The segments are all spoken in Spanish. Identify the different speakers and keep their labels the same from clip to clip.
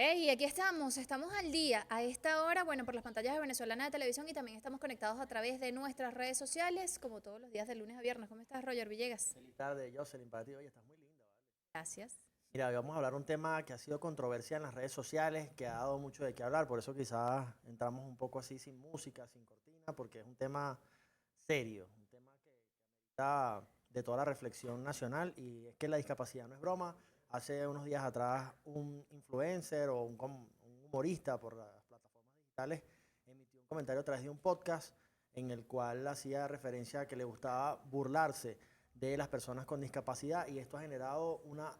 Speaker 1: Hey, aquí estamos al día. A esta hora, bueno, por las pantallas de Venezolana de Televisión y también estamos conectados a través de nuestras redes sociales, como todos los días de lunes a viernes. ¿Cómo estás, Roger Villegas?
Speaker 2: Feliz tarde, Jocelyn, para ti. Oye, estás muy linda, ¿vale?
Speaker 1: Gracias.
Speaker 2: Mira, vamos a hablar un tema que ha sido controversia en las redes sociales, que ha dado mucho de qué hablar, por eso quizás entramos un poco así sin música, sin cortina, porque es un tema serio, un tema que amerita de toda la reflexión nacional, y es que la discapacidad no es broma. Hace unos días atrás un influencer o un humorista por las plataformas digitales emitió un comentario a través de un podcast en el cual hacía referencia a que le gustaba burlarse de las personas con discapacidad, y esto ha generado una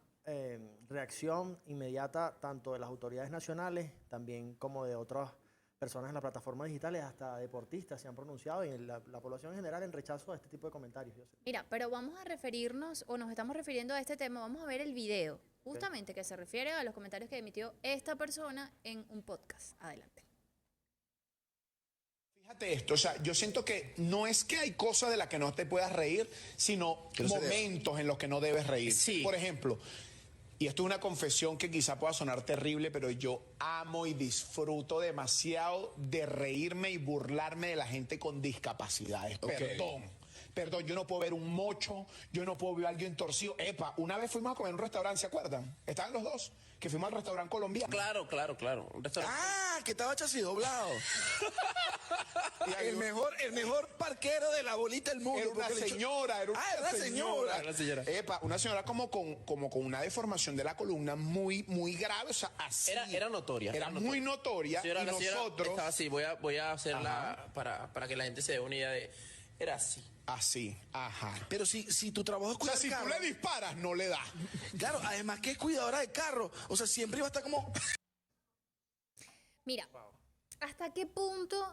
Speaker 2: reacción inmediata tanto de las autoridades nacionales, también como de otras personas en las plataformas digitales, hasta deportistas se han pronunciado, y la población en general en rechazo a este tipo de comentarios. Yo sé.
Speaker 1: Mira, pero vamos a referirnos, o nos estamos refiriendo a este tema, vamos a ver el video,
Speaker 2: Ok.
Speaker 1: justamente que se refiere a los comentarios que emitió esta persona en un podcast. Adelante.
Speaker 3: Fíjate esto, o sea, yo siento que no es que hay cosas de las que no te puedas reír, sino
Speaker 4: Que no se debe.
Speaker 3: momentos en los que no debes reír.
Speaker 4: Sí.
Speaker 3: Por ejemplo, y esto es una confesión que quizá pueda sonar terrible, pero yo amo y disfruto demasiado de reírme y burlarme de la gente con discapacidades.
Speaker 4: Ok.
Speaker 3: Perdón, yo no puedo ver un mocho, yo no puedo ver a alguien torcido. Epa, una vez fuimos a comer en un restaurante, ¿se acuerdan? Estaban los dos, que fuimos al restaurante colombiano.
Speaker 4: Claro. Un restaurante.
Speaker 5: Ah, que estaba chasis doblado.
Speaker 3: Y ahí
Speaker 5: El mejor parquero de la bolita del mundo.
Speaker 3: Era una
Speaker 5: porque le echó-
Speaker 3: señora, era una
Speaker 5: Ah, era una señora.
Speaker 4: Era una señora.
Speaker 3: Epa, una señora como con una deformación de la columna muy, muy grave, o sea, así.
Speaker 4: Era notoria.
Speaker 3: Era muy notoria,
Speaker 4: Señora,
Speaker 3: y
Speaker 4: la señora
Speaker 3: nosotros,
Speaker 4: estaba así, voy a hacerla para que la gente se dé una idea de... Era así.
Speaker 3: así, ajá.
Speaker 5: Pero si tu trabajo es
Speaker 3: O sea,
Speaker 5: cuidar
Speaker 3: si tú
Speaker 5: carro,
Speaker 3: le disparas, no le da.
Speaker 5: claro, además que es cuidadora de carro, o sea, siempre iba a estar como...
Speaker 1: Mira, hasta qué punto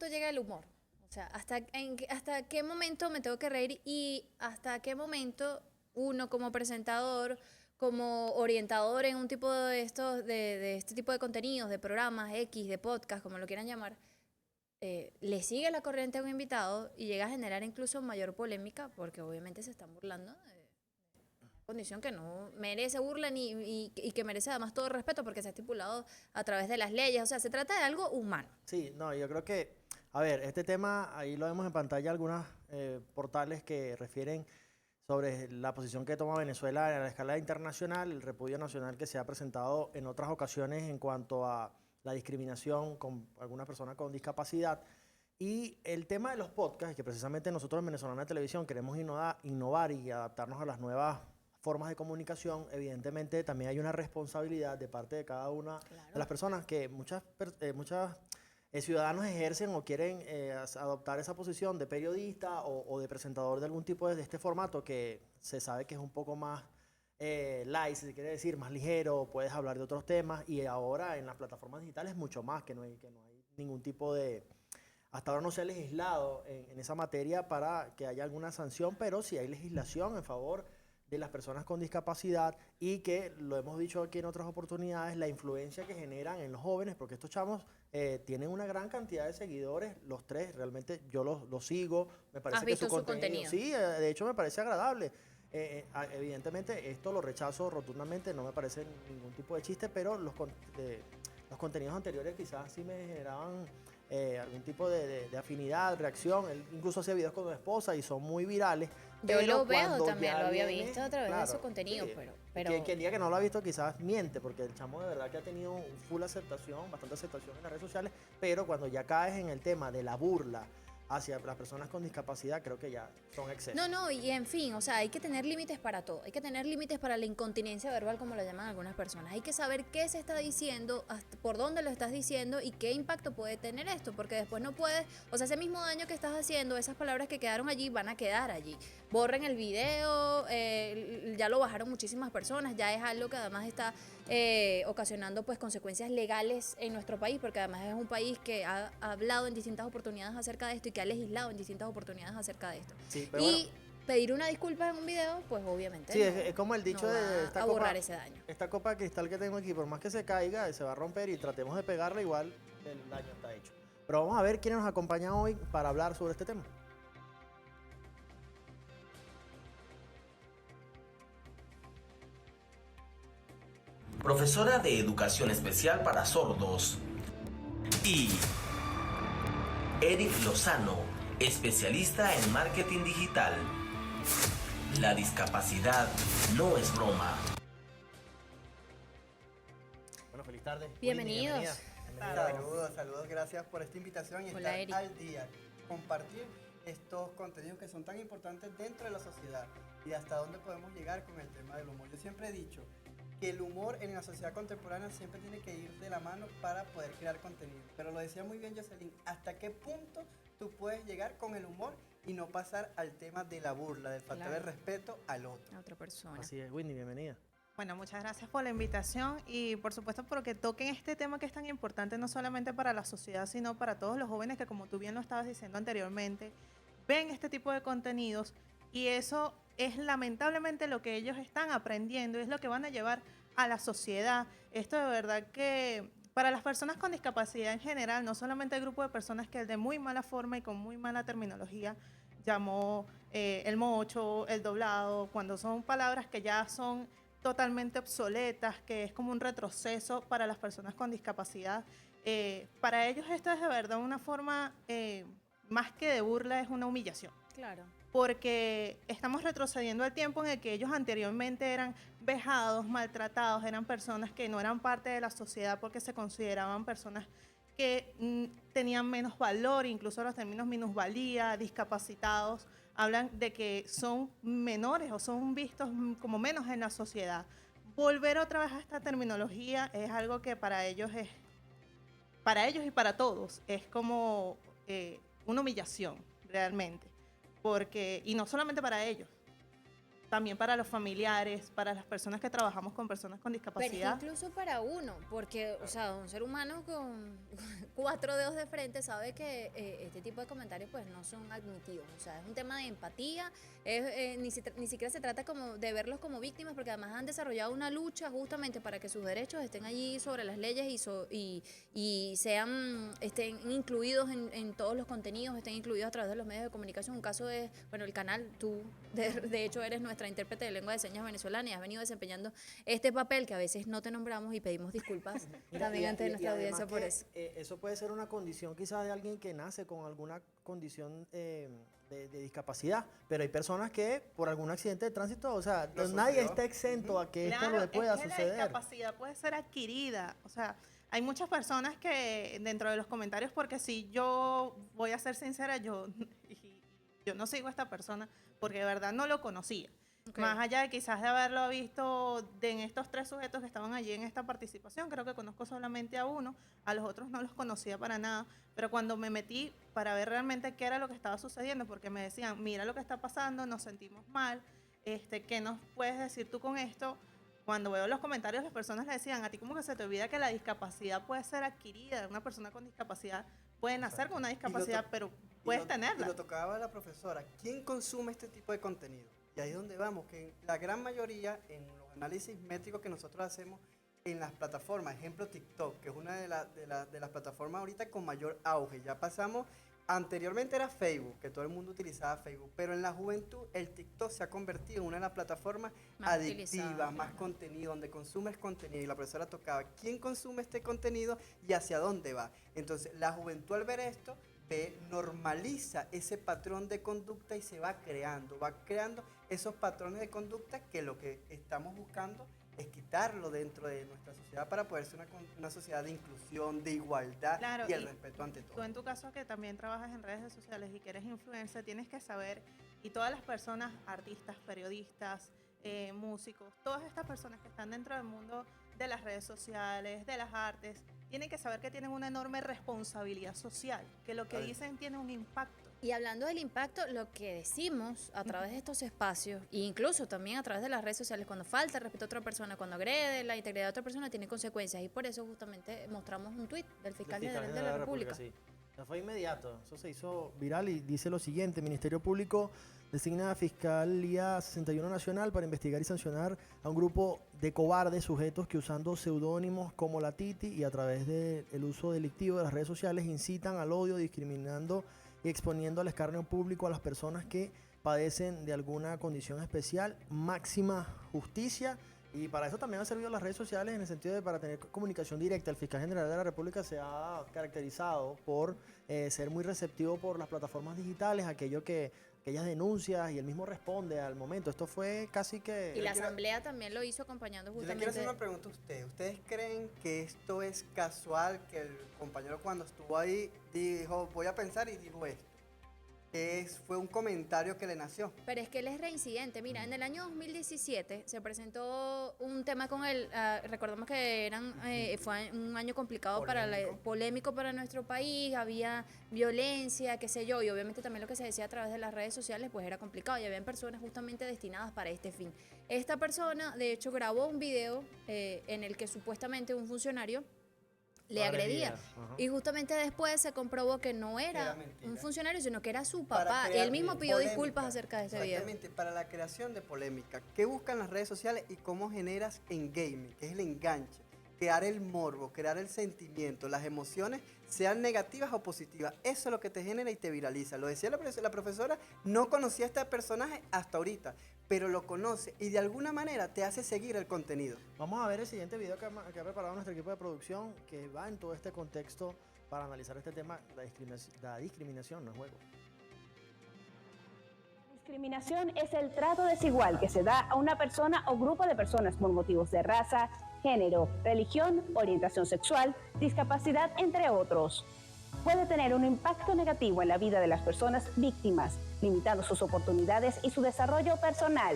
Speaker 1: llega el humor? O sea, hasta qué momento me tengo que reír y hasta qué momento uno como presentador, como orientador en un tipo de estos, de este tipo de contenidos, de programas X, de podcast, como lo quieran llamar, le sigue la corriente a un invitado y llega a generar incluso mayor polémica porque obviamente se están burlando de una condición que no merece burla y que merece además todo respeto porque se ha estipulado a través de las leyes. O sea, se trata de algo humano.
Speaker 2: Sí, no, yo creo que, a ver, este tema, ahí lo vemos en pantalla, algunos portales que refieren sobre la posición que toma Venezuela en la escala internacional, el repudio nacional que se ha presentado en otras ocasiones en cuanto a la discriminación con algunas personas con discapacidad. Y el tema de los podcasts, que precisamente nosotros en Venezolana de Televisión queremos innovar y adaptarnos a las nuevas formas de comunicación. Evidentemente también hay una responsabilidad de parte de cada una de las personas, que muchas ciudadanos ejercen o quieren adoptar esa posición de periodista o de presentador de algún tipo de este formato, que se sabe que es un poco más light, si se quiere decir, más ligero, puedes hablar de otros temas, y ahora en las plataformas digitales mucho más, que no hay ningún tipo de... Hasta ahora no se ha legislado en esa materia para que haya alguna sanción, pero sí hay legislación en favor de las personas con discapacidad, y que, lo hemos dicho aquí en otras oportunidades, la influencia que generan en los jóvenes, porque estos chamos tienen una gran cantidad de seguidores, los tres, realmente yo los sigo, me parece
Speaker 1: ¿Has
Speaker 2: que
Speaker 1: visto su contenido?
Speaker 2: sí, de hecho me parece agradable. Evidentemente esto lo rechazo rotundamente, no me parece ningún tipo de chiste, pero los contenidos anteriores quizás sí me generaban algún tipo de afinidad, reacción. Él incluso hacía videos con su esposa y son muy virales.
Speaker 1: Yo
Speaker 2: pero
Speaker 1: lo veo
Speaker 2: cuando
Speaker 1: también,
Speaker 2: ya
Speaker 1: lo había
Speaker 2: viene,
Speaker 1: visto a través de
Speaker 2: claro,
Speaker 1: su contenido,
Speaker 2: sí,
Speaker 1: pero
Speaker 2: quien diga que no lo ha visto quizás miente, porque el chamo de verdad que ha tenido full aceptación, bastante aceptación en las redes sociales, pero cuando ya caes en el tema de la burla hacia las personas con discapacidad, creo que ya son excesos.
Speaker 1: no, y en fin, o sea, hay que tener límites para todo. Hay que tener límites para la incontinencia verbal, como lo llaman algunas personas. Hay que saber qué se está diciendo, por dónde lo estás diciendo y qué impacto puede tener esto, porque después no puedes, o sea, ese mismo daño que estás haciendo, esas palabras que quedaron allí van a quedar allí. Borren el video, ya lo bajaron muchísimas personas, ya es algo que además está ocasionando pues consecuencias legales en nuestro país, porque además es un país que ha hablado en distintas oportunidades acerca de esto y que ha legislado en distintas oportunidades acerca de esto.
Speaker 2: Sí, pero
Speaker 1: Y
Speaker 2: bueno,
Speaker 1: pedir una disculpa en un video, pues obviamente
Speaker 2: sí,
Speaker 1: no,
Speaker 2: es como el dicho
Speaker 1: no
Speaker 2: de
Speaker 1: va
Speaker 2: esta
Speaker 1: a
Speaker 2: copa,
Speaker 1: borrar ese daño.
Speaker 2: esta copa de cristal que tengo aquí, por más que se caiga, se va a romper y tratemos de pegarla, igual el daño está hecho. Pero vamos a ver quiénes nos acompañan hoy para hablar sobre este tema.
Speaker 6: profesora de educación especial para sordos. Y Eric Lozano, especialista en marketing digital. La discapacidad no es broma.
Speaker 2: Bueno, feliz tarde.
Speaker 1: Bienvenidos.
Speaker 2: Wendy, bienvenida.
Speaker 7: Saludos, gracias por esta invitación y
Speaker 1: Hola,
Speaker 7: estar
Speaker 1: Eric.
Speaker 7: al día, compartir estos contenidos que son tan importantes dentro de la sociedad y hasta dónde podemos llegar con el tema del humor. Yo siempre he dicho que el humor en la sociedad contemporánea siempre tiene que ir de la mano para poder crear contenido, pero lo decía muy bien Jocelyn, ¿hasta qué punto tú puedes llegar con el humor y no pasar al tema de la burla, del faltar el respeto al otro?
Speaker 1: A otra persona.
Speaker 2: Así es, Wendy, bienvenida.
Speaker 8: Bueno, muchas gracias por la invitación y por supuesto porque toquen este tema que es tan importante no solamente para la sociedad, sino para todos los jóvenes que, como tú bien lo estabas diciendo anteriormente, ven este tipo de contenidos y eso es lamentablemente lo que ellos están aprendiendo y es lo que van a llevar a la sociedad. Esto de verdad que para las personas con discapacidad en general, no solamente el grupo de personas que de muy mala forma y con muy mala terminología llamó el mocho, el doblado, cuando son palabras que ya son totalmente obsoletas, que es como un retroceso para las personas con discapacidad. Para ellos esto es de verdad una forma, más que de burla, es una humillación.
Speaker 1: Claro.
Speaker 8: Porque estamos retrocediendo al tiempo en el que ellos anteriormente eran vejados, maltratados, eran personas que no eran parte de la sociedad porque se consideraban personas que tenían menos valor, incluso los términos minusvalía, discapacitados, hablan de que son menores o son vistos como menos en la sociedad. Volver otra vez a esta terminología es algo que para ellos y para todos, es como una humillación realmente. Y no solamente para ellos, también para los familiares, para las personas que trabajamos con personas con
Speaker 1: Pero
Speaker 8: discapacidad.
Speaker 1: incluso para uno, porque, o sea, un ser humano con 4 dedos de frente sabe que este tipo de comentarios pues no son admitidos. O sea, es un tema de empatía, ni siquiera se trata como de verlos como víctimas, porque además han desarrollado una lucha justamente para que sus derechos estén allí sobre las leyes y estén incluidos en todos los contenidos, estén incluidos a través de los medios de comunicación. Un caso es, bueno, el canal, tú de hecho eres nuestra intérprete de lengua de señas venezolana y has venido desempeñando este papel que a veces no te nombramos y pedimos disculpas también ante nuestra audiencia por eso.
Speaker 2: Eso puede ser una condición quizás de alguien que nace con alguna condición de discapacidad, pero hay personas que por algún accidente de tránsito, o sea, nadie está exento a que esto le pueda
Speaker 8: es que
Speaker 2: suceder.
Speaker 8: la discapacidad puede ser adquirida, o sea, hay muchas personas que dentro de los comentarios, porque si yo voy a ser sincera, yo no sigo a esta persona porque de verdad no lo conocía.
Speaker 1: Okay.
Speaker 8: Más allá de quizás de haberlo visto en estos 3 sujetos que estaban allí en esta participación, creo que conozco solamente a uno, a los otros no los conocía para nada, pero cuando me metí para ver realmente qué era lo que estaba sucediendo, porque me decían, mira lo que está pasando, nos sentimos mal, ¿qué nos puedes decir tú con esto? Cuando veo los comentarios, las personas le decían, a ti como que se te olvida que la discapacidad puede ser adquirida, una persona con discapacidad puede nacer con una discapacidad, pero puedes tenerla.
Speaker 7: Y lo tocaba la profesora, ¿quién consume este tipo de contenido? Y ahí es donde vamos, que la gran mayoría en los análisis métricos que nosotros hacemos en las plataformas, ejemplo TikTok, que es una de las plataformas ahorita con mayor auge. Ya pasamos, anteriormente era Facebook, que todo el mundo utilizaba Facebook, pero en la juventud el TikTok se ha convertido en una de las plataformas
Speaker 1: más
Speaker 7: adictivas, más contenido, donde consumes contenido. Y la profesora tocaba quién consume este contenido y hacia dónde va. Entonces la juventud al ver esto, normaliza ese patrón de conducta y se va creando esos patrones de conducta que lo que estamos buscando es quitarlo dentro de nuestra sociedad para poder ser una sociedad de inclusión, de igualdad, claro, y el respeto ante todo.
Speaker 8: Tú en tu caso que también trabajas en redes sociales y que eres influencer, tienes que saber, y todas las personas, artistas, periodistas, músicos, todas estas personas que están dentro del mundo de las redes sociales, de las artes, tienen que saber que tienen una enorme responsabilidad social, que lo que dicen tiene un impacto.
Speaker 1: Y hablando del impacto, lo que decimos a través de estos espacios, e incluso también a través de las redes sociales, cuando falta el respeto a otra persona, cuando agrede la integridad de otra persona, tiene consecuencias. Y por eso justamente mostramos un tuit del fiscal general de la República.
Speaker 2: Sí. No fue inmediato, eso se hizo viral y dice lo siguiente: Ministerio Público designa a Fiscalía 61 Nacional para investigar y sancionar a un grupo de cobardes sujetos que usando seudónimos como la Titi y a través del uso delictivo de las redes sociales incitan al odio, discriminando y exponiendo al escarnio público a las personas que padecen de alguna condición especial. Máxima justicia Y para eso también han servido las redes sociales en el sentido de para tener comunicación directa. El fiscal general de la República se ha caracterizado por ser muy receptivo por las plataformas digitales, aquellas denuncias, y él mismo responde al momento. Esto fue casi que...
Speaker 1: Y la asamblea también lo hizo acompañando
Speaker 7: Yo le
Speaker 1: justamente.
Speaker 7: quiero hacer una pregunta a ustedes. ¿Ustedes creen que esto es casual, que el compañero cuando estuvo ahí dijo, voy a pensar, y dijo esto? Fue un comentario que le nació.
Speaker 1: Pero es que él es reincidente. Mira, en el año 2017 se presentó un tema con él. Recordemos que fue un año complicado, polémico para nuestro país. Había violencia, qué sé yo. Y obviamente también lo que se decía a través de las redes sociales pues era complicado. Y habían personas justamente destinadas para este fin. Esta persona, de hecho, grabó un video en el que supuestamente un funcionario le agredía. Y justamente después se comprobó que no era un funcionario, sino que era su papá. Él mismo pidió disculpas acerca de ese video.
Speaker 7: Exactamente, para la creación de polémica. ¿Qué buscan las redes sociales y cómo generas engagement, que es el enganche? Crear el morbo, crear el sentimiento, las emociones, sean negativas o positivas. Eso es lo que te genera y te viraliza. Lo decía la profesora, no conocía a este personaje hasta ahorita, pero lo conoce y de alguna manera te hace seguir el contenido.
Speaker 2: Vamos a ver el siguiente video que ha preparado nuestro equipo de producción, que va en todo este contexto para analizar este tema, la discriminación no es juego.
Speaker 9: Discriminación es el trato desigual que se da a una persona o grupo de personas por motivos de raza, género, religión, orientación sexual, discapacidad, entre otros. Puede tener un impacto negativo en la vida de las personas víctimas, limitando sus oportunidades y su desarrollo personal.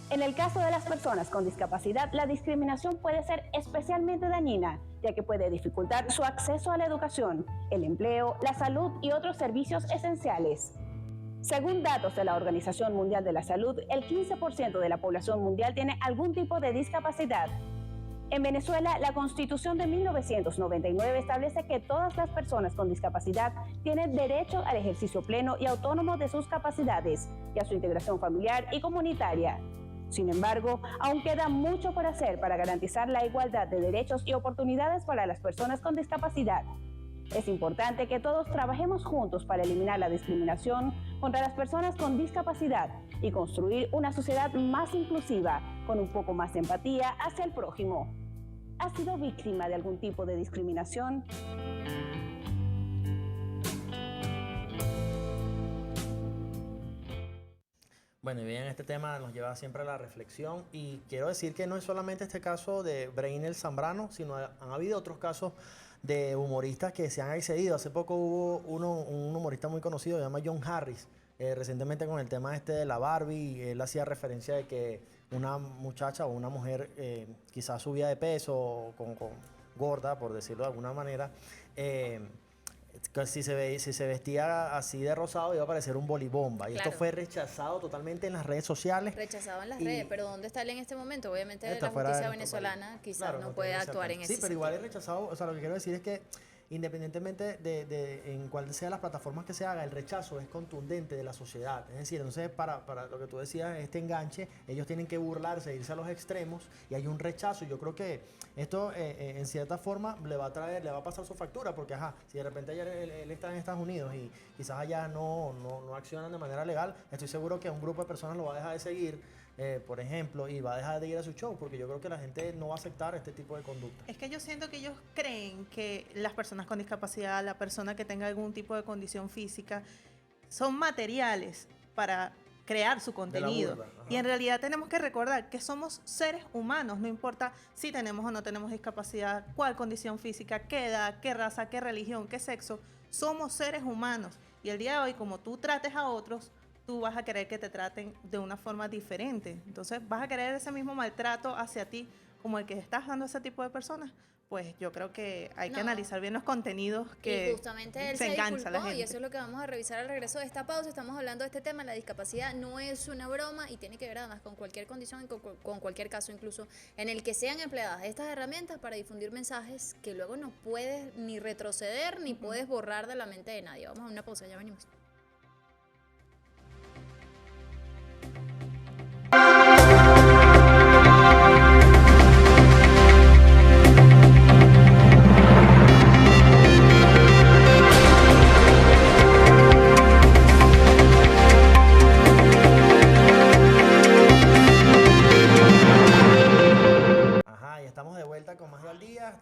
Speaker 9: En el caso de las personas con discapacidad, la discriminación puede ser especialmente dañina, ya que puede dificultar su acceso a la educación, el empleo, la salud y otros servicios esenciales. Según datos de la Organización Mundial de la Salud, el 15% de la población mundial tiene algún tipo de discapacidad. En Venezuela, la Constitución de 1999 establece que todas las personas con discapacidad tienen derecho al ejercicio pleno y autónomo de sus capacidades y a su integración familiar y comunitaria. Sin embargo, aún queda mucho por hacer para garantizar la igualdad de derechos y oportunidades para las personas con discapacidad. Es importante que todos trabajemos juntos para eliminar la discriminación contra las personas con discapacidad y construir una sociedad más inclusiva, con un poco más de empatía hacia el prójimo. ¿Has sido víctima de algún tipo de discriminación?
Speaker 2: Bueno, y bien, este tema nos lleva siempre a la reflexión, y quiero decir que no es solamente este caso de Breiner Zambrano, sino han habido otros casos de humoristas que se han excedido. Hace poco hubo un humorista muy conocido, se llama John Harris, recientemente con el tema de la Barbie. Él hacía referencia de que una muchacha o una mujer quizás subía de peso, con gorda, por decirlo de alguna manera, si se vestía así de rosado iba a parecer un bolibomba. Y
Speaker 1: Claro.
Speaker 2: esto fue rechazado totalmente en las redes sociales.
Speaker 1: Rechazado en las
Speaker 2: Y-
Speaker 1: redes, pero ¿dónde está él en este momento? Obviamente
Speaker 2: Está
Speaker 1: la
Speaker 2: fuera de
Speaker 1: justicia
Speaker 2: nuestro
Speaker 1: venezolana
Speaker 2: país.
Speaker 1: quizás
Speaker 2: Claro,
Speaker 1: no
Speaker 2: no
Speaker 1: puede
Speaker 2: tiene ese
Speaker 1: actuar en
Speaker 2: alcance.
Speaker 1: ese
Speaker 2: Sí, pero igual es
Speaker 1: sentido.
Speaker 2: rechazado. O sea, lo que quiero decir es que independientemente de en cuál sea las plataformas que se haga, el rechazo es contundente de la sociedad. Es decir, entonces para lo que tú decías, este enganche, ellos tienen que burlarse, irse a los extremos, y hay un rechazo. Yo creo que esto en cierta forma le va a pasar su factura, porque si de repente ayer él está en Estados Unidos y quizás allá no accionan de manera legal, estoy seguro que un grupo de personas lo va a dejar de seguir, por ejemplo, y va a dejar de ir a su show, porque yo creo que la gente no va a aceptar este tipo de conducta.
Speaker 8: Es que yo siento que ellos creen que las personas con discapacidad, la persona que tenga algún tipo de condición física, son materiales para crear su contenido.
Speaker 2: burla, ajá.
Speaker 8: Y en realidad tenemos que recordar que somos seres humanos, no importa si tenemos o no tenemos discapacidad, cuál condición física, qué edad, qué raza, qué religión, qué sexo. Somos seres humanos. Y el día de hoy, como tú trates a otros, tú vas a querer que te traten de una forma diferente. Entonces, vas a querer ese mismo maltrato hacia ti como el que estás dando a ese tipo de personas. Pues yo creo que hay que
Speaker 1: No.
Speaker 8: analizar bien los contenidos que
Speaker 1: Y justamente él se
Speaker 8: engancha a la
Speaker 1: disculpó, y
Speaker 8: gente.
Speaker 1: eso es lo que vamos a revisar al regreso de esta pausa. Estamos hablando de este tema, la discapacidad no es una broma y tiene que ver además con cualquier condición y con cualquier caso, incluso en el que sean empleadas estas herramientas para difundir mensajes que luego no puedes ni retroceder ni puedes borrar de la mente de nadie. Vamos a una pausa, ya venimos.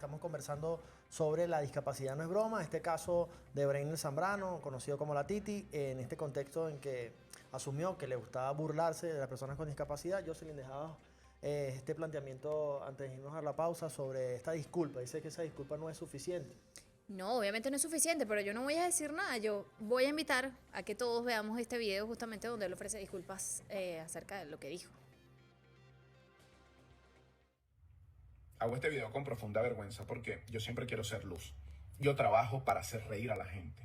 Speaker 2: estamos conversando sobre la discapacidad no es broma, este caso de Brainer Zambrano, conocido como la Titi, en este contexto en que asumió que le gustaba burlarse de las personas con discapacidad. Yo se le dejaba este planteamiento antes de irnos a la pausa sobre esta disculpa. Dice que esa disculpa no es suficiente.
Speaker 1: No, obviamente no es suficiente, pero yo no voy a decir nada. Yo voy a invitar a que todos veamos este video justamente donde él ofrece disculpas acerca de lo que dijo.
Speaker 3: Hago este video con profunda vergüenza porque yo siempre quiero ser luz. Yo trabajo para hacer reír a la gente.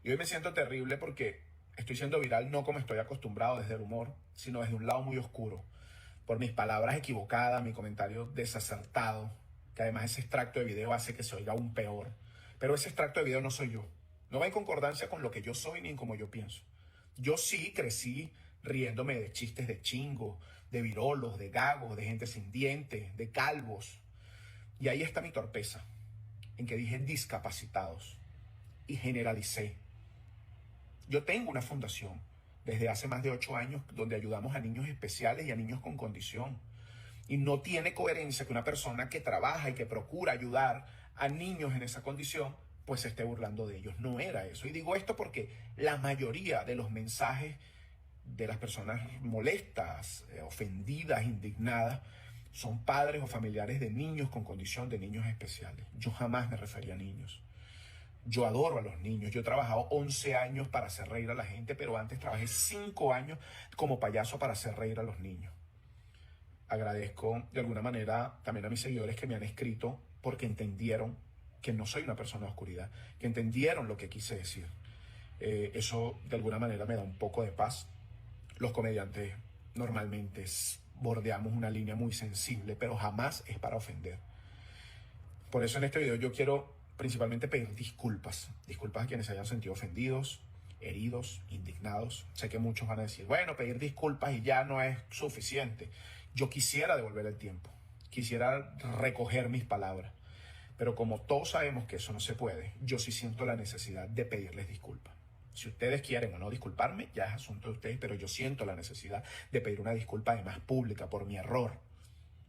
Speaker 3: Y hoy me siento terrible porque estoy siendo viral no como estoy acostumbrado desde el humor, sino desde un lado muy oscuro. Por mis palabras equivocadas, mi comentario desacertado, que además ese extracto de video hace que se oiga aún peor. Pero ese extracto de video no soy yo. No va en concordancia con lo que yo soy ni en cómo yo pienso. Yo sí crecí riéndome de chistes de chingos, de virolos, de gagos, de gente sin dientes, de calvos. Y ahí está mi torpeza, en que dije discapacitados y generalicé. Yo tengo una fundación desde hace más de 8 años donde ayudamos a niños especiales y a niños con condición. Y no tiene coherencia que una persona que trabaja y que procura ayudar a niños en esa condición, pues se esté burlando de ellos. No era eso. Y digo esto porque la mayoría de los mensajes de las personas molestas, ofendidas, indignadas, son padres o familiares de niños con condición, de niños especiales. Yo jamás me refería a niños. Yo adoro a los niños. Yo he trabajado 11 años para hacer reír a la gente, pero antes trabajé 5 años como payaso para hacer reír a los niños. Agradezco de alguna manera también a mis seguidores que me han escrito porque entendieron que no soy una persona de oscuridad, que entendieron lo que quise decir. Eso de alguna manera me da un poco de paz. Los comediantes normalmente bordeamos una línea muy sensible, pero jamás es para ofender. Por eso en este video yo quiero principalmente pedir disculpas. Disculpas a quienes se hayan sentido ofendidos, heridos, indignados. Sé que muchos van a decir, bueno, pedir disculpas y ya no es suficiente. Yo quisiera devolver el tiempo. Quisiera recoger mis palabras. Pero como todos sabemos que eso no se puede, yo sí siento la necesidad de pedirles disculpas. Si ustedes quieren o no disculparme, ya es asunto de ustedes, pero yo siento la necesidad de pedir una disculpa además pública por mi error.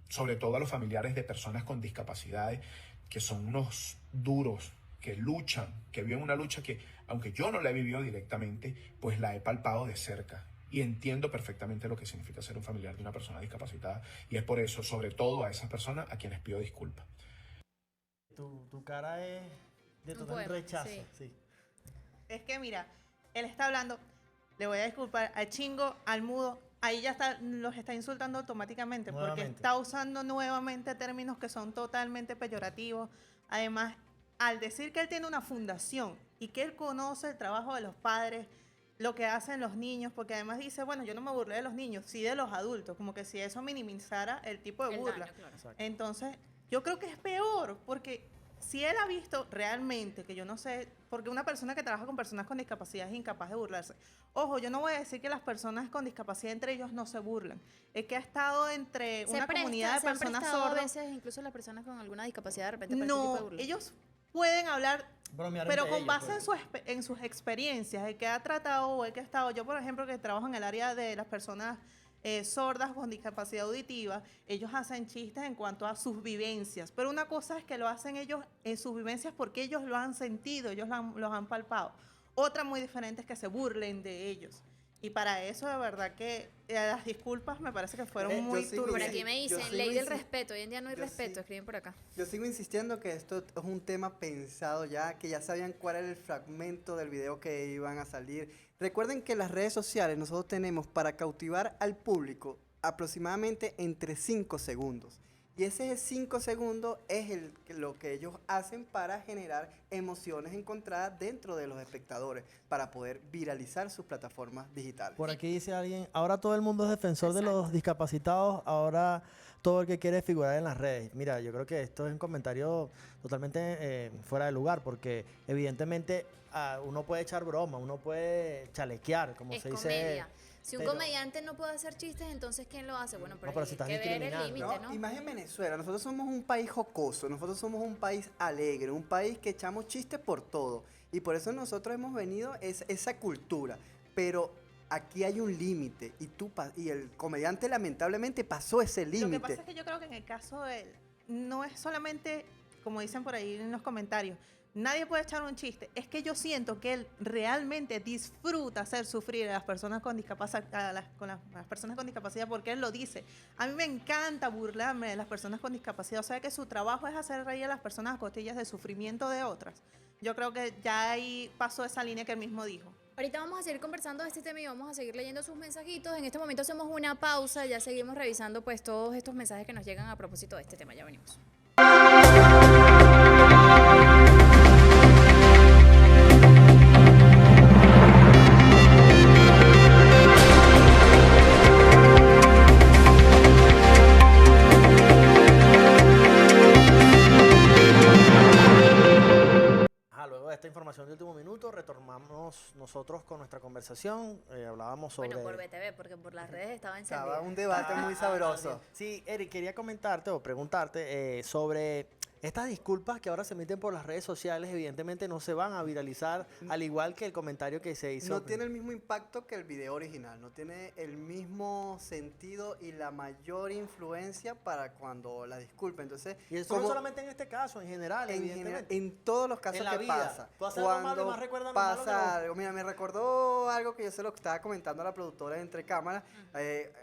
Speaker 3: Sobre todo a los familiares de personas con discapacidades, que son unos duros, que luchan, que viven una lucha que, aunque yo no la he vivido directamente, pues la he palpado de cerca. Y entiendo perfectamente lo que significa ser un familiar de una persona discapacitada. Y es por eso, sobre todo a esas personas, a quienes pido disculpas.
Speaker 2: Tu cara es de
Speaker 1: Un
Speaker 2: total
Speaker 1: poema,
Speaker 2: rechazo.
Speaker 1: sí.
Speaker 2: Sí.
Speaker 8: Es que mira, él está hablando, le voy a disculpar al chingo, al mudo, ahí ya está, los está insultando automáticamente porque
Speaker 2: Nuevamente.
Speaker 8: está usando nuevamente términos que son totalmente peyorativos. Además, al decir que él tiene una fundación y que él conoce el trabajo de los padres, lo que hacen los niños, porque además dice, bueno, yo no me burlé de los niños, sí de los adultos, como que si eso minimizara el tipo de
Speaker 1: El
Speaker 8: burla.
Speaker 1: daño, claro.
Speaker 2: Exacto.
Speaker 8: Entonces, yo creo que es peor, porque si él ha visto realmente, que yo no sé, porque una persona que trabaja con personas con discapacidad es incapaz de burlarse. Ojo, yo no voy a decir que las personas con discapacidad entre ellos no se burlan. Es que ha estado entre una comunidad de
Speaker 1: se han
Speaker 8: personas
Speaker 1: prestado a
Speaker 8: sordas.
Speaker 1: veces, incluso las personas con alguna discapacidad de repente para ese tipo de
Speaker 8: No,
Speaker 1: burla.
Speaker 8: ellos pueden hablar,
Speaker 2: Bromear
Speaker 8: pero
Speaker 2: entre
Speaker 8: con
Speaker 2: ellos,
Speaker 8: base
Speaker 2: pues.
Speaker 8: en sus experiencias, el que ha tratado o el que ha estado, yo por ejemplo que trabajo en el área de las personas sordas con discapacidad auditiva, ellos hacen chistes en cuanto a sus vivencias, pero una cosa es que lo hacen ellos en sus vivencias porque ellos lo han sentido, ellos los han palpado. Otra muy diferente es que se burlen de ellos. Y para eso de verdad que las disculpas me parece que fueron
Speaker 7: Yo
Speaker 8: muy
Speaker 7: sigo
Speaker 1: Por
Speaker 8: turbias.
Speaker 1: aquí me
Speaker 7: Yo
Speaker 1: dicen,
Speaker 7: sigo
Speaker 1: ley del
Speaker 7: insi-
Speaker 1: respeto. Hoy en día no hay
Speaker 7: yo
Speaker 1: respeto,
Speaker 7: sí.
Speaker 1: escriben por acá.
Speaker 7: Yo sigo insistiendo que esto es un tema pensado ya, que ya sabían cuál era el fragmento del video que iban a salir. Recuerden que las redes sociales nosotros tenemos para cautivar al público aproximadamente entre 5 segundos. Y ese 5 segundos es lo que ellos hacen para generar emociones encontradas dentro de los espectadores, para poder viralizar sus plataformas digitales.
Speaker 2: Por aquí dice alguien, ahora todo el mundo es defensor de
Speaker 1: Exacto.
Speaker 2: los discapacitados, ahora todo el que quiere figurar en las redes. Mira, yo creo que esto es un comentario totalmente fuera de lugar, porque evidentemente uno puede echar broma, uno puede chalequear, como
Speaker 1: Es
Speaker 2: se
Speaker 1: comedia.
Speaker 2: dice.
Speaker 1: Si un
Speaker 2: pero-
Speaker 1: comediante no puede hacer chistes, entonces ¿quién lo hace? Bueno, pero,
Speaker 2: pero
Speaker 1: hay
Speaker 2: si estás
Speaker 1: que ver el
Speaker 2: discriminando.
Speaker 1: límite,
Speaker 7: ¿No?
Speaker 1: ¿no?
Speaker 7: Y más en Venezuela, nosotros somos un país jocoso, nosotros somos un país alegre, un país que echamos chistes por todo. Y por eso nosotros hemos venido esa cultura. Pero aquí hay un límite y el comediante lamentablemente pasó ese
Speaker 8: Lo que pasa
Speaker 7: límite.
Speaker 8: es que yo creo que en el caso de él, no es solamente como dicen por ahí en los comentarios, nadie puede echar un chiste. Es que yo siento que él realmente disfruta hacer sufrir a las personas con discapacidad, las personas con discapacidad, porque él lo dice. A mí me encanta burlarme de las personas con discapacidad. O sea que su trabajo es hacer reír a las personas a costillas del sufrimiento de otras. Yo creo que ya ahí pasó esa línea que él mismo dijo.
Speaker 1: Ahorita vamos a seguir conversando de este tema y vamos a seguir leyendo sus mensajitos. En este momento hacemos una pausa, ya seguimos revisando pues todos estos mensajes que nos llegan a propósito de este tema. Ya venimos.
Speaker 2: Luego de esta información de último minuto, retornamos nosotros con nuestra conversación. Hablábamos sobre...
Speaker 1: Bueno, por BTV, porque por las redes estaba encendido.
Speaker 7: Estaba un debate muy sabroso.
Speaker 2: Sí, Eric, quería comentarte o preguntarte sobre estas disculpas que ahora se emiten por las redes sociales. Evidentemente no se van a viralizar, al igual que el comentario que se hizo.
Speaker 7: No tiene el mismo impacto que el video original, no tiene el mismo sentido y la mayor influencia para cuando la disculpa. Entonces,
Speaker 2: y eso no solamente en este caso, en general, evidentemente.
Speaker 7: En todos los casos
Speaker 2: en la
Speaker 7: que
Speaker 2: vida
Speaker 7: pasa.
Speaker 2: ¿Tú haces algo malo y más recuerdas lo malo
Speaker 7: pasa algo? Mira, me recordó algo que yo se lo estaba comentando a la productora de Entre Cámaras.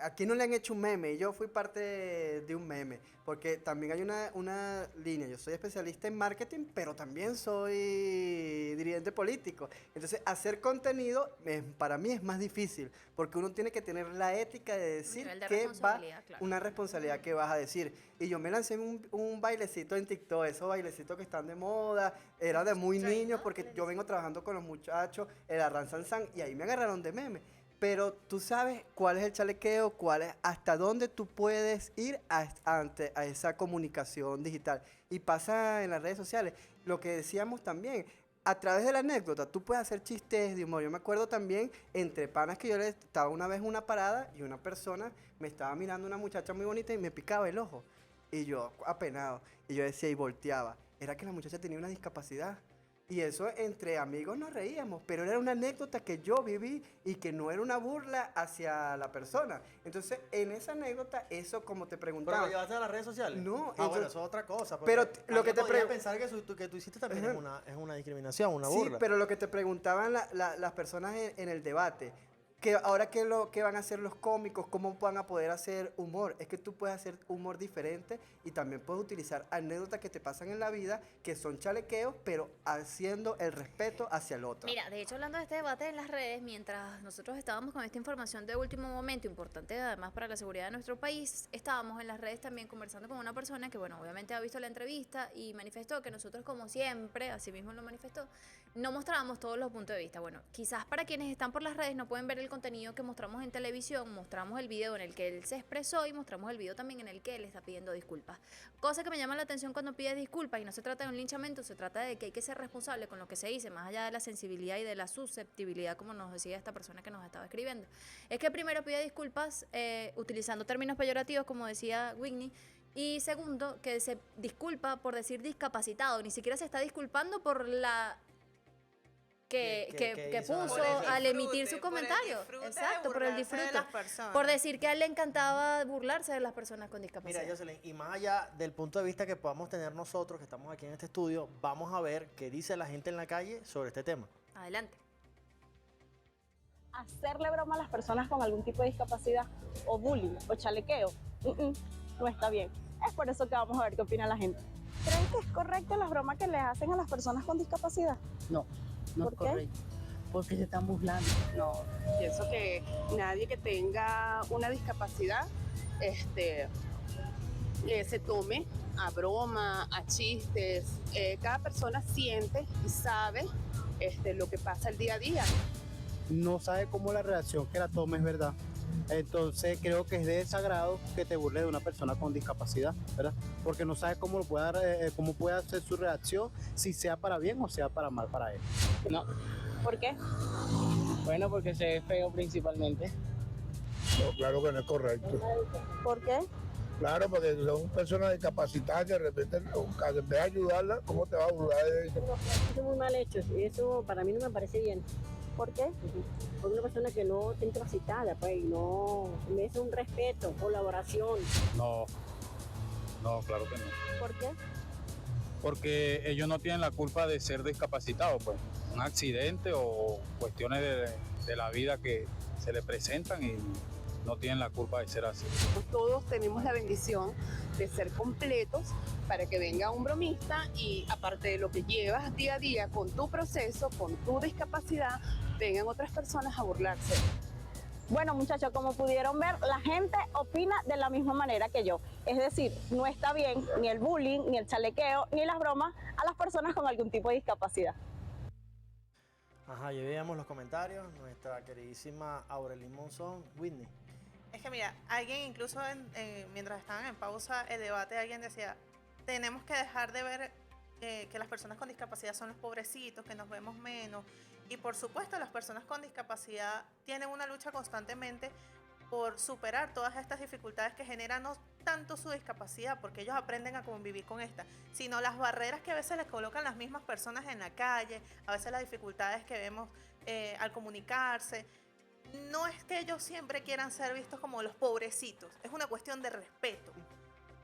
Speaker 7: Aquí no le han hecho un meme, yo fui parte de un meme, porque también hay una línea. Yo soy especialista en marketing, pero también soy dirigente político. Entonces, hacer contenido para mí es más difícil, porque uno tiene que tener la ética de decir una responsabilidad que vas a decir. Y yo me lancé en un bailecito en TikTok, esos bailecitos que están de moda, era de muy niños, porque yo vengo trabajando con los muchachos, el Arranzanzán, y ahí me agarraron de meme. Pero tú sabes cuál es el chalequeo, hasta dónde tú puedes ir ante esa comunicación digital. Y pasa en las redes sociales. Lo que decíamos también, a través de la anécdota, tú puedes hacer chistes de humor. Yo me acuerdo también, entre panas, que yo estaba una vez en una parada y una persona me estaba mirando, una muchacha muy bonita, y me picaba el ojo. Y yo, apenado, y yo decía, y volteaba. Era que la muchacha tenía una discapacidad. Y eso entre amigos nos reíamos, pero era una anécdota que yo viví y que no era una burla hacia la persona. Entonces, en esa anécdota, eso como te preguntaba...
Speaker 2: ¿Pero lo llevaste a las redes sociales?
Speaker 7: No.
Speaker 2: Bueno, eso es otra cosa.
Speaker 7: Pero lo que te
Speaker 2: pensar que tú hiciste también es una discriminación, una burla.
Speaker 7: Sí, pero lo que te preguntaban las personas en el debate, que ahora qué van a hacer los cómicos, cómo van a poder hacer humor. Es que tú puedes hacer humor diferente y también puedes utilizar anécdotas que te pasan en la vida, que son chalequeos, pero haciendo el respeto hacia el otro.
Speaker 1: Mira, de hecho, hablando de este debate en las redes, mientras nosotros estábamos con esta información de último momento, importante además para la seguridad de nuestro país, estábamos en las redes también conversando con una persona que, bueno, obviamente ha visto la entrevista y manifestó que nosotros, como siempre, así mismo lo manifestó, no mostrábamos todos los puntos de vista. Bueno, quizás para quienes están por las redes no pueden ver el contenido que mostramos en televisión, mostramos el video en el que él se expresó y mostramos el video también en el que él está pidiendo disculpas. Cosa que me llama la atención cuando pide disculpas, y no se trata de un linchamiento, se trata de que hay que ser responsable con lo que se dice, más allá de la sensibilidad y de la susceptibilidad, como nos decía esta persona que nos estaba escribiendo. Es que primero pide disculpas utilizando términos peyorativos, como decía Whitney, y segundo, que se disculpa por decir discapacitado, ni siquiera se está disculpando por la... que puso al emitir su comentario. Exacto, por el disfrute. Por decir que a él le encantaba burlarse de las personas con discapacidad.
Speaker 2: Mira, Jocelyn, y más allá del punto de vista que podamos tener nosotros, que estamos aquí en este estudio, vamos a ver qué dice la gente en la calle sobre este tema.
Speaker 1: Adelante.
Speaker 9: Hacerle broma a las personas con algún tipo de discapacidad o bullying o chalequeo no está bien. Es por eso que vamos a ver qué opina la gente. ¿Creen que es correcto las bromas que les hacen a las personas con discapacidad?
Speaker 10: No, no es correcto. Porque se están burlando.
Speaker 11: No, pienso que nadie que tenga una discapacidad se tome a broma, a chistes. Cada persona siente y sabe lo que pasa el día a día.
Speaker 12: No sabe cómo la reacción que la tome es verdad. Entonces creo que es de desagrado que te burles de una persona con discapacidad, ¿verdad? Porque no sabes cómo puede hacer su reacción, si sea para bien o sea para mal para él.
Speaker 10: No.
Speaker 9: ¿Por qué?
Speaker 10: Bueno, porque se ve feo principalmente.
Speaker 13: No, claro que no es correcto.
Speaker 9: ¿Por qué?
Speaker 13: Claro, porque son personas discapacitadas que de repente, en vez de ayudarla, ¿cómo te va a burlar de ella?
Speaker 14: Eso es muy mal hecho, eso para mí no me parece bien.
Speaker 9: ¿Por qué?
Speaker 14: Porque una persona que no está incapacitada, pues, no merece un respeto, colaboración.
Speaker 15: No, claro que no.
Speaker 9: ¿Por qué?
Speaker 15: porque ellos no tienen la culpa de ser discapacitados, pues un accidente o cuestiones de la vida que se les presentan y no tienen la culpa de ser así.
Speaker 11: Todos tenemos la bendición de ser completos para que venga un bromista y aparte de lo que llevas día a día con tu proceso, con tu discapacidad, vengan otras personas a burlarse.
Speaker 9: Bueno, muchachos, como pudieron ver, la gente opina de la misma manera que yo. Es decir, no está bien ni el bullying, ni el chalequeo, ni las bromas a las personas con algún tipo de discapacidad.
Speaker 2: Ajá, ya veíamos los comentarios. Nuestra queridísima Aurelín Monzón, Whitney.
Speaker 8: Es que mira, alguien incluso mientras estaban en pausa el debate, alguien decía, tenemos que dejar de ver que las personas con discapacidad son los pobrecitos, que nos vemos menos. Y por supuesto, las personas con discapacidad tienen una lucha constantemente por superar todas estas dificultades que generan no tanto su discapacidad, porque ellos aprenden a convivir con esta, sino las barreras que a veces les colocan las mismas personas en la calle, a veces las dificultades que vemos al comunicarse. No es que ellos siempre quieran ser vistos como los pobrecitos, es una cuestión de respeto.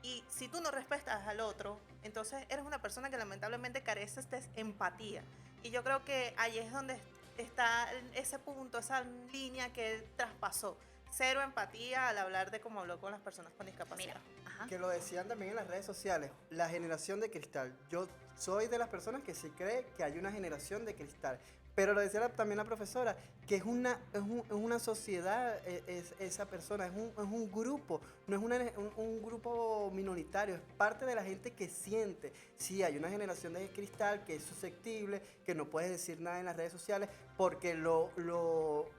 Speaker 8: Y si tú no respetas al otro, entonces eres una persona que lamentablemente careces de empatía. Y yo creo que ahí es donde está ese punto, esa línea que él traspasó. Cero empatía al hablar de cómo habló con las personas con discapacidad.
Speaker 7: Que lo decían también en las redes sociales, la generación de cristal. Yo soy de las personas que sí cree que hay una generación de cristal. Pero lo decía también la profesora, que es una sociedad, esa persona, es un grupo, no es un grupo minoritario, es parte de la gente que siente. Sí, hay una generación de cristal que es susceptible, que no puedes decir nada en las redes sociales porque lo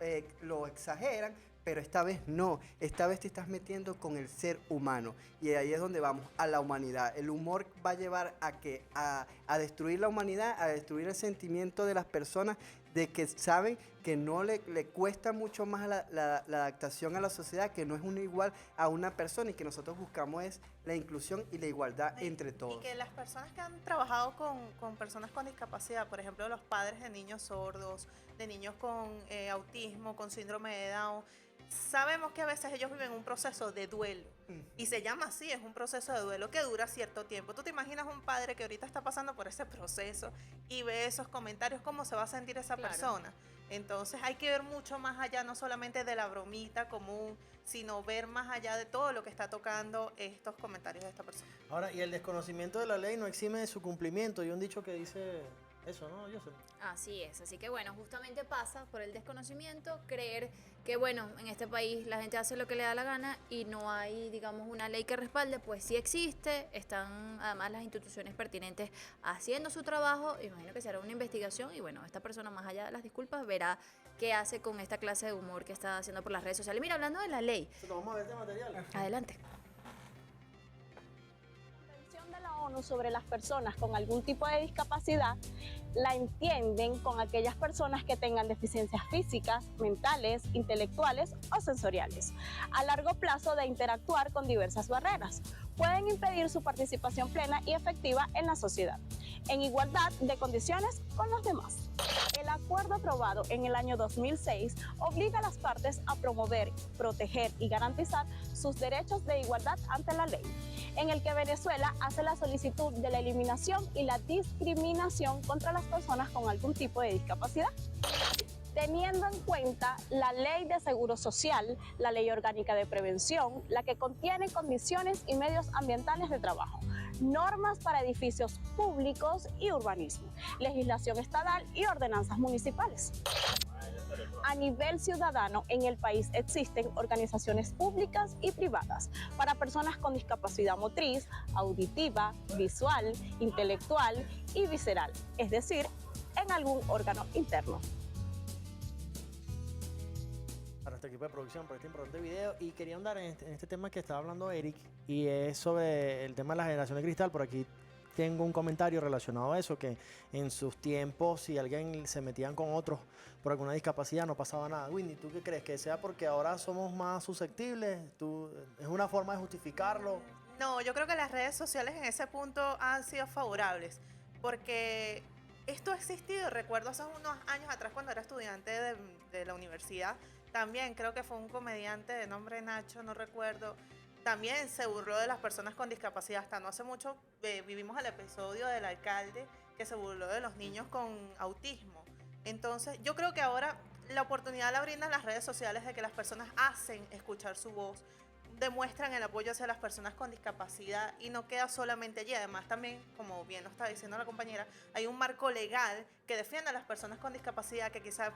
Speaker 7: exageran, pero esta vez no, esta vez te estás metiendo con el ser humano y ahí es donde vamos, a la humanidad. El humor va a llevar a destruir la humanidad, a destruir el sentimiento de las personas de que saben que no le cuesta mucho más la adaptación a la sociedad, que no es uno igual a una persona y que nosotros buscamos es la inclusión y la igualdad entre todos.
Speaker 8: Y que las personas que han trabajado con personas con discapacidad, por ejemplo, los padres de niños sordos, de niños con autismo, con síndrome de Down, sabemos que a veces ellos viven un proceso de duelo y se llama así, es un proceso de duelo que dura cierto tiempo. ¿Tú te imaginas un padre que ahorita está pasando por ese proceso y ve esos comentarios, cómo se va a sentir esa persona? Entonces hay que ver mucho más allá, no solamente de la bromita común, sino ver más allá de todo lo que está tocando estos comentarios de esta persona.
Speaker 2: Ahora, y el desconocimiento de la ley no exime de su cumplimiento. Hay un dicho que dice eso, ¿no? Yo sé.
Speaker 1: Así es, así que bueno, justamente pasa por el desconocimiento, creer que bueno, en este país la gente hace lo que le da la gana y no hay, digamos, una ley que respalde, pues sí existe, están además las instituciones pertinentes haciendo su trabajo, imagino que se hará una investigación y bueno, esta persona más allá de las disculpas verá qué hace con esta clase de humor que está haciendo por las redes sociales. Mira, hablando de la ley.
Speaker 2: Vamos a ver este material.
Speaker 1: Adelante.
Speaker 9: De la ONU sobre las personas con algún tipo de discapacidad la entienden con aquellas personas que tengan deficiencias físicas, mentales, intelectuales o sensoriales, a largo plazo de interactuar con diversas barreras. Pueden impedir su participación plena y efectiva en la sociedad, en igualdad de condiciones con los demás. El acuerdo aprobado en el año 2006 obliga a las partes a promover, proteger y garantizar sus derechos de igualdad ante la ley, en el que Venezuela hace la solicitud de la eliminación y la discriminación contra las personas con algún tipo de discapacidad, teniendo en cuenta la Ley de Seguro Social, la Ley Orgánica de Prevención, la que contiene condiciones y medios ambientales de trabajo, normas para edificios públicos y urbanismo, legislación estatal y ordenanzas municipales. A nivel ciudadano, en el país existen organizaciones públicas y privadas para personas con discapacidad motriz, auditiva, visual, intelectual y visceral, es decir, en algún órgano interno.
Speaker 2: Para nuestro equipo de producción por este importante video, y quería andar en este tema que estaba hablando Eric, y es sobre el tema de la generación de cristal. Por aquí tengo un comentario relacionado a eso, que en sus tiempos si alguien se metían con otros por alguna discapacidad no pasaba nada. Whitney, ¿tú qué crees? ¿Que sea porque ahora somos más susceptibles? ¿Es una forma de justificarlo?
Speaker 8: No, yo creo que las redes sociales en ese punto han sido favorables, porque esto ha existido. Recuerdo hace unos años atrás cuando era estudiante de la universidad, también creo que fue un comediante de nombre Nacho, no recuerdo, también se burló de las personas con discapacidad. Hasta no hace mucho vivimos el episodio del alcalde que se burló de los niños con autismo. Entonces, yo creo que ahora la oportunidad la brindan las redes sociales de que las personas hacen escuchar su voz, demuestran el apoyo hacia las personas con discapacidad y no queda solamente allí. Además, también, como bien lo está diciendo la compañera, hay un marco legal que defiende a las personas con discapacidad que quizás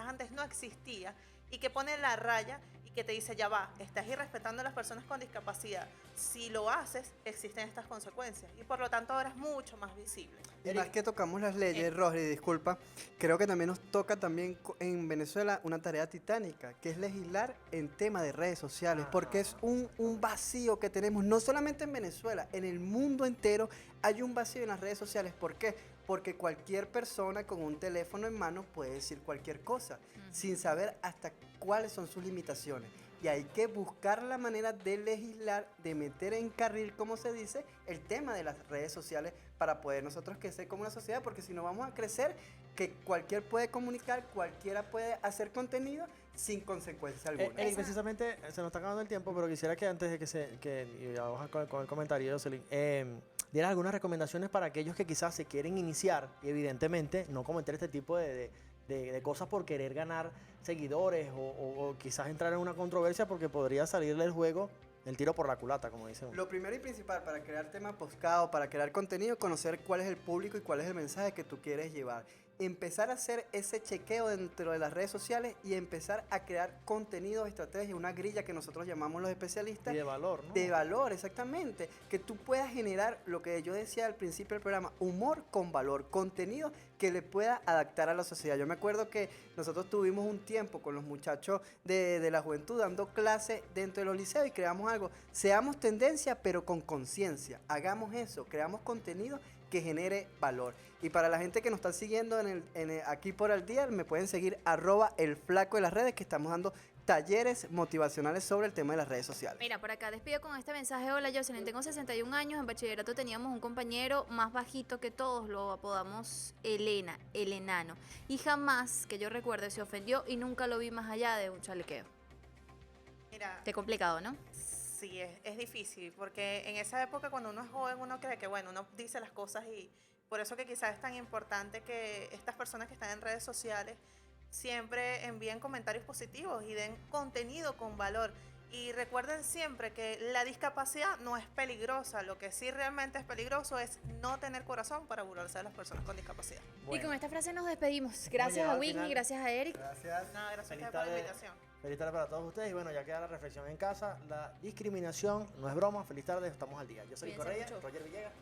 Speaker 8: antes no existía y que pone la raya y que te dice, ya va, estás irrespetando a las personas con discapacidad. Si lo haces, existen estas consecuencias y por lo tanto ahora es mucho más visible.
Speaker 7: Y más que tocamos las leyes, Rosy, disculpa, creo que también nos toca también en Venezuela una tarea titánica, que es legislar en tema de redes sociales, porque es un vacío que tenemos, no solamente en Venezuela, en el mundo entero hay un vacío en las redes sociales. ¿Por qué? Porque cualquier persona con un teléfono en mano puede decir cualquier cosa, sin saber hasta cuáles son sus limitaciones. Y hay que buscar la manera de legislar, de meter en carril, como se dice, el tema de las redes sociales para poder nosotros crecer como una sociedad, porque si no vamos a crecer, que cualquier puede comunicar, cualquiera puede hacer contenido sin consecuencia alguna.
Speaker 2: Eric, precisamente se nos está acabando el tiempo, pero quisiera que antes de y vamos con el comentario, Jocelyn, dieras algunas recomendaciones para aquellos que quizás se quieren iniciar y evidentemente no cometer este tipo de cosas por querer ganar seguidores o quizás entrar en una controversia porque podría salirle el juego el tiro por la culata, como dicen.
Speaker 7: Lo primero y principal para crear temas postcados, para crear contenido, conocer cuál es el público y cuál es el mensaje que tú quieres llevar. Empezar a hacer ese chequeo dentro de las redes sociales y empezar a crear contenidos, estrategias, una grilla que nosotros llamamos los especialistas.
Speaker 2: Y de valor, ¿no?
Speaker 7: De valor, exactamente. Que tú puedas generar lo que yo decía al principio del programa, humor con valor, contenido que le pueda adaptar a la sociedad. Yo me acuerdo que nosotros tuvimos un tiempo con los muchachos de la juventud dando clases dentro de los liceos y creamos algo. Seamos tendencia, pero con conciencia. Hagamos eso, creamos contenido que genere valor. Y para la gente que nos está siguiendo aquí por Al Día, me pueden seguir @elflaco de las redes, que estamos dando talleres motivacionales sobre el tema de las redes sociales.
Speaker 1: Mira, por acá despido con este mensaje. Hola, Jocelyn, tengo 61 años. En bachillerato teníamos un compañero más bajito que todos, lo apodamos Elena, el enano. Y jamás, que yo recuerde, se ofendió y nunca lo vi más allá de un chalequeo.
Speaker 8: Mira,
Speaker 1: Qué complicado, ¿no?
Speaker 8: sí, es difícil, porque en esa época cuando uno es joven uno cree que, bueno, uno dice las cosas y por eso que quizás es tan importante que estas personas que están en redes sociales siempre envíen comentarios positivos y den contenido con valor. Y recuerden siempre que la discapacidad no es peligrosa, lo que sí realmente es peligroso es no tener corazón para burlarse de las personas con discapacidad.
Speaker 1: Y con esta frase nos despedimos. Gracias a Whitney, gracias a Eric.
Speaker 7: Gracias.
Speaker 8: Nada, gracias a ustedes por la invitación.
Speaker 2: Feliz tarde para todos ustedes y bueno, ya queda la reflexión en casa. La discriminación no es broma. Feliz tarde, estamos al día. Yo soy
Speaker 1: Cuídense
Speaker 2: Correa,
Speaker 1: mucho.
Speaker 2: Roger Villegas.